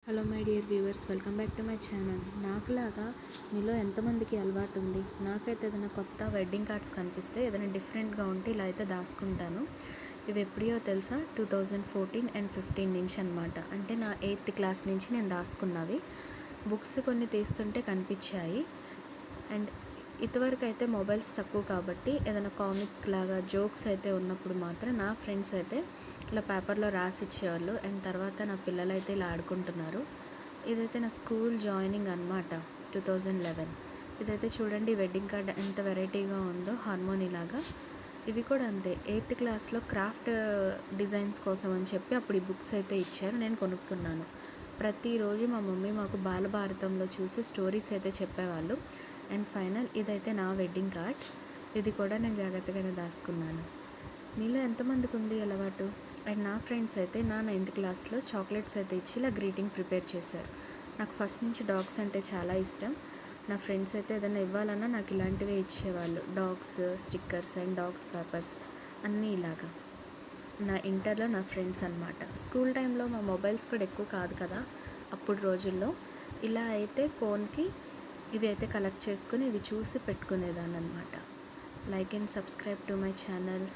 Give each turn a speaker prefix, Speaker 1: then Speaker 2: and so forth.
Speaker 1: Hello my dear viewers, welcome back to my channel. నాకులాగా మీలో ఎంతమందికి అలవాటు ఉంది? నాకైతే ఏదైనా కొత్త వెడ్డింగ్ కార్డ్స్ కనిపిస్తే ఏదైనా డిఫరెంట్గా ఉంటే ఇలా అయితే దాచుకుంటాను. ఇవి ఎప్పుడో తెలుసా, 2014 అండ్ 15 నుంచి అనమాట. అంటే నా 8th క్లాస్ నుంచి నేను దాచుకున్నవి. బుక్స్ కొన్ని తీస్తుంటే కనిపించాయి. అండ్ ఇదివరకు అయితే మొబైల్స్ తక్కువ కాబట్టి ఏదైనా కామిక్ లాగా జోక్స్ అయితే ఉన్నప్పుడు మాత్రం నా ఫ్రెండ్స్ అయితే ఇలా పేపర్లో రాసి ఇచ్చేవాళ్ళు. అండ్ తర్వాత నా పిల్లలు అయితే ఇలా ఆడుకుంటున్నారు. ఇదైతే నా స్కూల్ జాయినింగ్ అనమాట, 2011. ఇదైతే చూడండి, వెడ్డింగ్ కార్డ్ ఎంత వెరైటీగా ఉందో, హార్మోనీ లాగా. ఇవి కూడా అంతే, 8th క్లాస్లో క్రాఫ్ట్ డిజైన్స్ కోసం అని చెప్పి అప్పుడు ఈ బుక్స్ అయితే ఇచ్చారు. నేను కొనుక్కున్నాను. ప్రతిరోజు మా మమ్మీ మాకు బాలభారతంలో చూసి స్టోరీస్ అయితే చెప్పేవాళ్ళు. అండ్ ఫైనల్ ఇదైతే నా వెడ్డింగ్ కార్డ్. ఇది కూడా నేను జాగ్రత్తగానే దాచుకున్నాను. మీలో ఎంతమందికి ఉంది అలవాటు? అండ్ నా ఫ్రెండ్స్ అయితే నా 9th క్లాస్లో చాక్లెట్స్ అయితే ఇచ్చి ఇలా గ్రీటింగ్ ప్రిపేర్ చేశారు. నాకు ఫస్ట్ నుంచి డాగ్స్ అంటే చాలా ఇష్టం. నా ఫ్రెండ్స్ అయితే ఏదైనా ఇవ్వాలన్నా నాకు ఇలాంటివే ఇచ్చేవాళ్ళు. Dogs stickers and dogs papers అన్నీ ఇలాగా. నా ఇంటర్లో నా ఫ్రెండ్స్ అనమాట. స్కూల్ టైంలో మా మొబైల్స్ కూడా ఎక్కువ కాదు కదా అప్పుడు రోజుల్లో. ఇలా అయితే కోన్కి ఇవి అయితే కలెక్ట్ చేసుకుని ఇవి చూసి పెట్టుకునేదాన్ని అనమాట. Like and subscribe to my channel.